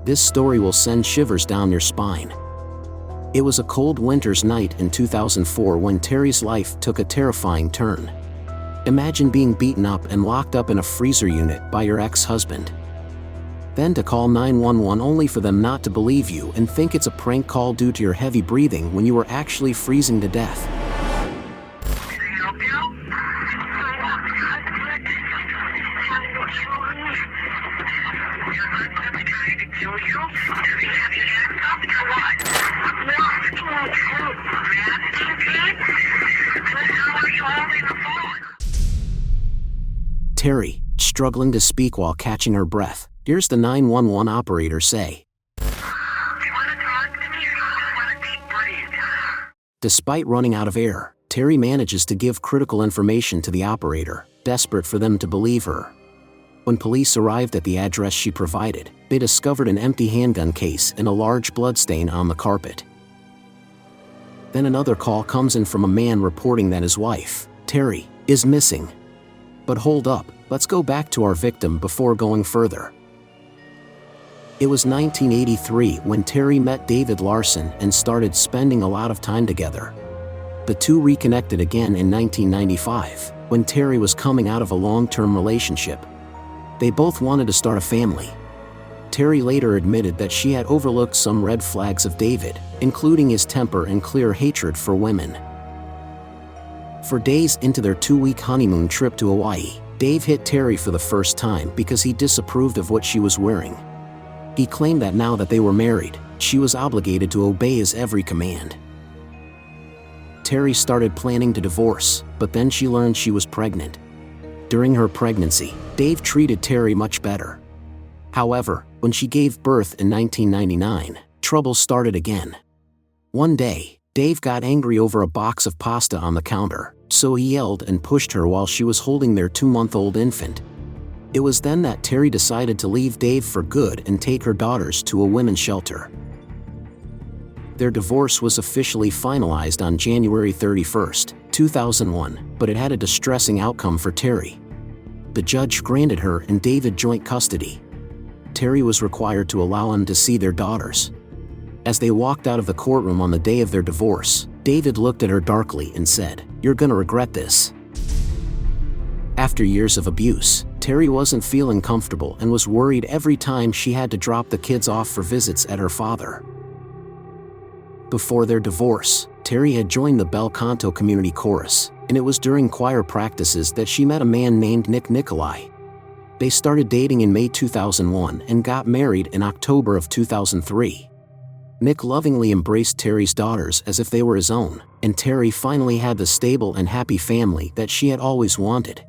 This story will send shivers down your spine. It was a cold winter's night in 2004 when Teri's life took a terrifying turn. Imagine being beaten up and locked up in a freezer unit by your ex-husband. Then to call 911 only for them not to believe you and think it's a prank call due to your heavy breathing when you were actually freezing to death. Teri, struggling to speak while catching her breath, hears the 911 operator say, Despite running out of air, Teri manages to give critical information to the operator, desperate for them to believe her. When police arrived at the address she provided, they discovered an empty handgun case and a large bloodstain on the carpet. Then another call comes in from a man reporting that his wife, Teri, is missing. But hold up, let's go back to our victim before going further. It was 1983 when Teri met David Larson and started spending a lot of time together. The two reconnected again in 1995, when Teri was coming out of a long-term relationship. They both wanted to start a family. Teri later admitted that she had overlooked some red flags of David, including his temper and clear hatred for women. For days into their 2-week honeymoon trip to Hawaii, Dave hit Teri for the first time because he disapproved of what she was wearing. He claimed that now that they were married, she was obligated to obey his every command. Teri started planning to divorce, but then she learned she was pregnant. During her pregnancy, Dave treated Teri much better. However, when she gave birth in 1999, trouble started again. One day, Dave got angry over a box of pasta on the counter, so he yelled and pushed her while she was holding their 2-month-old infant. It was then that Teri decided to leave Dave for good and take her daughters to a women's shelter. Their divorce was officially finalized on January 31, 2001, but it had a distressing outcome for Teri. The judge granted her and David joint custody. Teri was required to allow him to see their daughters. As they walked out of the courtroom on the day of their divorce, David looked at her darkly and said, "You're gonna regret this." After years of abuse, Teri wasn't feeling comfortable and was worried every time she had to drop the kids off for visits at her father. Before their divorce, Teri had joined the Bel Canto Community Chorus, and it was during choir practices that she met a man named Nicolai. They started dating in May 2001 and got married in October of 2003. Nick lovingly embraced Teri's daughters as if they were his own, and Teri finally had the stable and happy family that she had always wanted.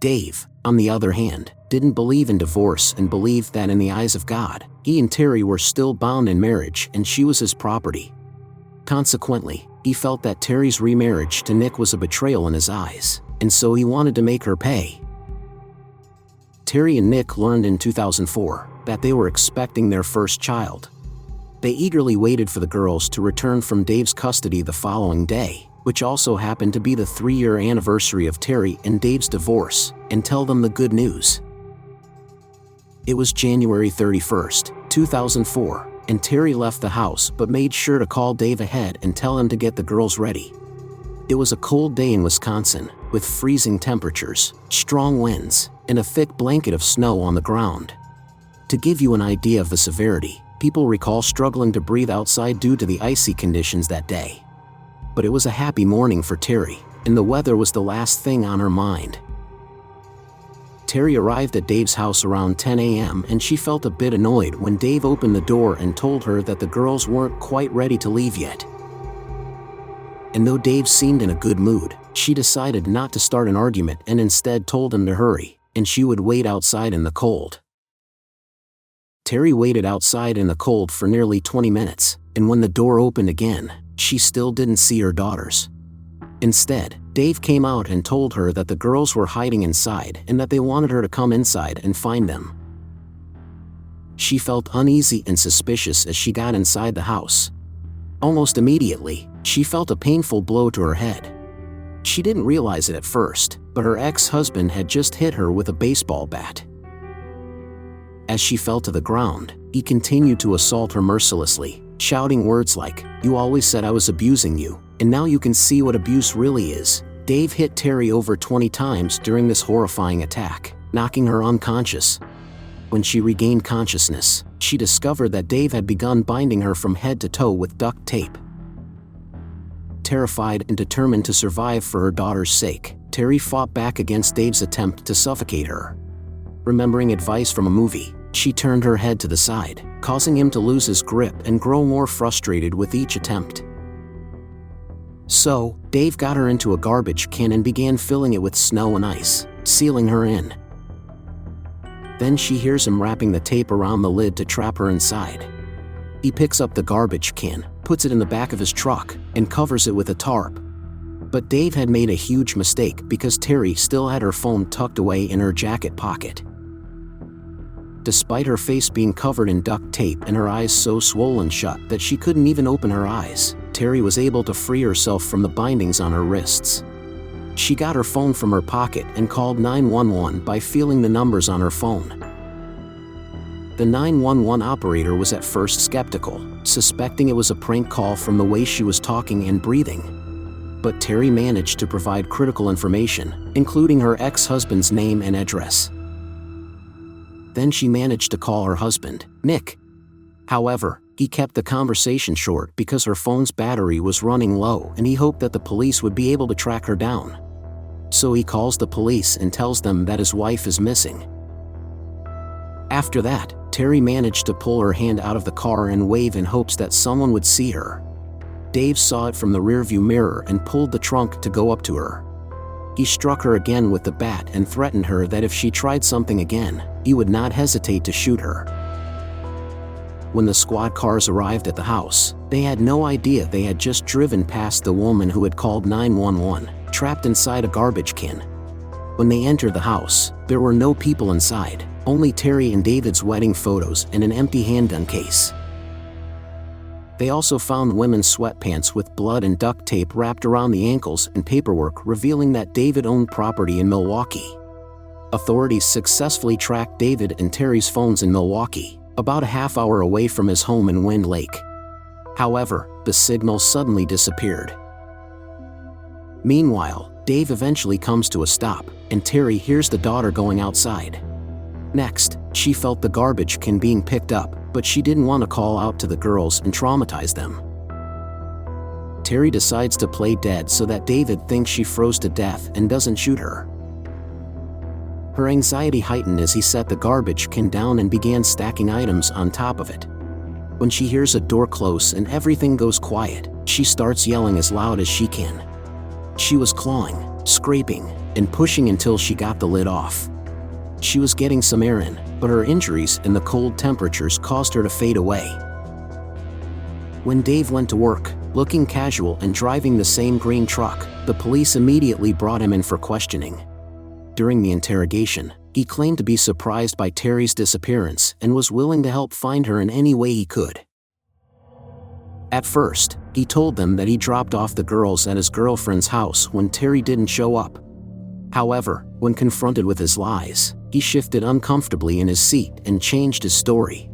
Dave, on the other hand, didn't believe in divorce and believed that in the eyes of God, he and Teri were still bound in marriage and she was his property. Consequently, he felt that Teri's remarriage to Nick was a betrayal in his eyes, and so he wanted to make her pay. Teri and Nick learned in 2004 that they were expecting their first child. They eagerly waited for the girls to return from Dave's custody the following day, which also happened to be the 3-year anniversary of Teri and Dave's divorce, and tell them the good news. It was January 31, 2004, and Teri left the house but made sure to call Dave ahead and tell him to get the girls ready. It was a cold day in Wisconsin, with freezing temperatures, strong winds, and a thick blanket of snow on the ground. To give you an idea of the severity, people recall struggling to breathe outside due to the icy conditions that day. But it was a happy morning for Teri, and the weather was the last thing on her mind. Teri arrived at Dave's house around 10 a.m. and she felt a bit annoyed when Dave opened the door and told her that the girls weren't quite ready to leave yet. And though Dave seemed in a good mood, she decided not to start an argument and instead told him to hurry, and she would wait outside in the cold. Teri waited outside in the cold for nearly 20 minutes, and when the door opened again, she still didn't see her daughters. Instead, Dave came out and told her that the girls were hiding inside and that they wanted her to come inside and find them. She felt uneasy and suspicious as she got inside the house. Almost immediately, she felt a painful blow to her head. She didn't realize it at first, but her ex-husband had just hit her with a baseball bat. As she fell to the ground, he continued to assault her mercilessly, shouting words like, "You always said I was abusing you, and now you can see what abuse really is." Dave hit Teri over 20 times during this horrifying attack, knocking her unconscious. When she regained consciousness, she discovered that Dave had begun binding her from head to toe with duct tape. Terrified and determined to survive for her daughter's sake, Teri fought back against Dave's attempt to suffocate her. Remembering advice from a movie, she turned her head to the side, causing him to lose his grip and grow more frustrated with each attempt. So, Dave got her into a garbage can and began filling it with snow and ice, sealing her in. Then she hears him wrapping the tape around the lid to trap her inside. He picks up the garbage can, puts it in the back of his truck, and covers it with a tarp. But Dave had made a huge mistake because Teri still had her phone tucked away in her jacket pocket. Despite her face being covered in duct tape and her eyes so swollen shut that she couldn't even open her eyes, Teri was able to free herself from the bindings on her wrists. She got her phone from her pocket and called 911 by feeling the numbers on her phone. The 911 operator was at first skeptical, suspecting it was a prank call from the way she was talking and breathing. But Teri managed to provide critical information, including her ex-husband's name and address. Then she managed to call her husband, Nick. However, he kept the conversation short because her phone's battery was running low and he hoped that the police would be able to track her down. So he calls the police and tells them that his wife is missing. After that, Teri managed to pull her hand out of the car and wave in hopes that someone would see her. Dave saw it from the rearview mirror and pulled the trunk to go up to her. He struck her again with the bat and threatened her that if she tried something again, he would not hesitate to shoot her. When the squad cars arrived at the house, they had no idea they had just driven past the woman who had called 911, trapped inside a garbage can. When they entered the house, there were no people inside, only Teri and David's wedding photos and an empty handgun case. They also found women's sweatpants with blood and duct tape wrapped around the ankles and paperwork revealing that David owned property in Milwaukee. Authorities successfully tracked David and Teri's phones in Milwaukee, about a half hour away from his home in Wind Lake. However, the signal suddenly disappeared. Meanwhile, Dave eventually comes to a stop, and Teri hears the daughter going outside. Next, she felt the garbage can being picked up, but she didn't want to call out to the girls and traumatize them. Teri decides to play dead so that David thinks she froze to death and doesn't shoot her. Her anxiety heightened as he set the garbage can down and began stacking items on top of it. When she hears a door close and everything goes quiet, she starts yelling as loud as she can. She was clawing, scraping, and pushing until she got the lid off. She was getting some air in, but her injuries and the cold temperatures caused her to fade away. When Dave went to work, looking casual and driving the same green truck, the police immediately brought him in for questioning. During the interrogation, he claimed to be surprised by Teri's disappearance and was willing to help find her in any way he could. At first, he told them that he dropped off the girls at his girlfriend's house when Teri didn't show up. However, when confronted with his lies, he shifted uncomfortably in his seat and changed his story.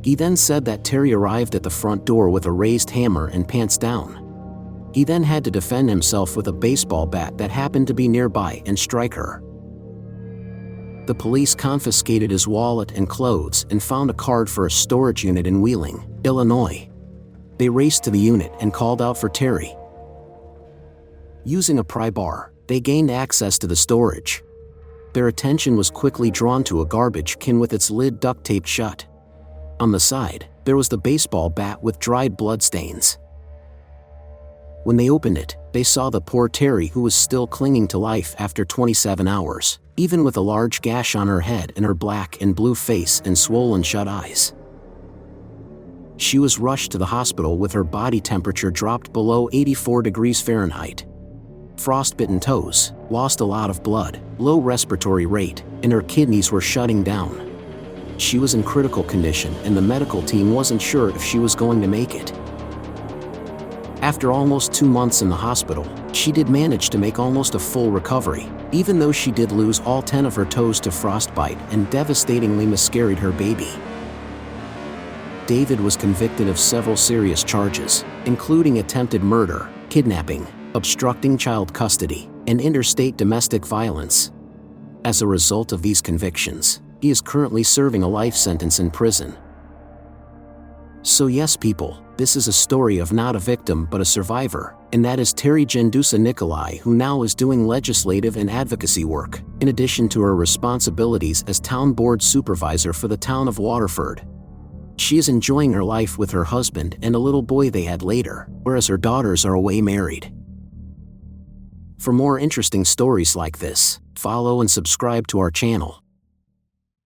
He then said that Teri arrived at the front door with a raised hammer and pants down. He then had to defend himself with a baseball bat that happened to be nearby and strike her. The police confiscated his wallet and clothes and found a card for a storage unit in Wheeling, Illinois. They raced to the unit and called out for Teri. Using a pry bar, they gained access to the storage. Their attention was quickly drawn to a garbage can with its lid duct taped shut. On the side, there was the baseball bat with dried blood stains. When they opened it, they saw the poor Teri, who was still clinging to life after 27 hours, even with a large gash on her head and her black and blue face and swollen shut eyes. She was rushed to the hospital with her body temperature dropped below 84 degrees Fahrenheit. Frostbitten toes, lost a lot of blood, low respiratory rate, and her kidneys were shutting down. She was in critical condition and the medical team wasn't sure if she was going to make it. After almost 2 months in the hospital, she did manage to make almost a full recovery, even though she did lose all 10 of her toes to frostbite and devastatingly miscarried her baby. David was convicted of several serious charges, including attempted murder, kidnapping, obstructing child custody, and interstate domestic violence. As a result of these convictions, he is currently serving a life sentence in prison. So yes people, this is a story of not a victim but a survivor, and that is Teri Jendusa Nicolai, who now is doing legislative and advocacy work, in addition to her responsibilities as town board supervisor for the town of Waterford. She is enjoying her life with her husband and a little boy they had later, whereas her daughters are away married. For more interesting stories like this, follow and subscribe to our channel.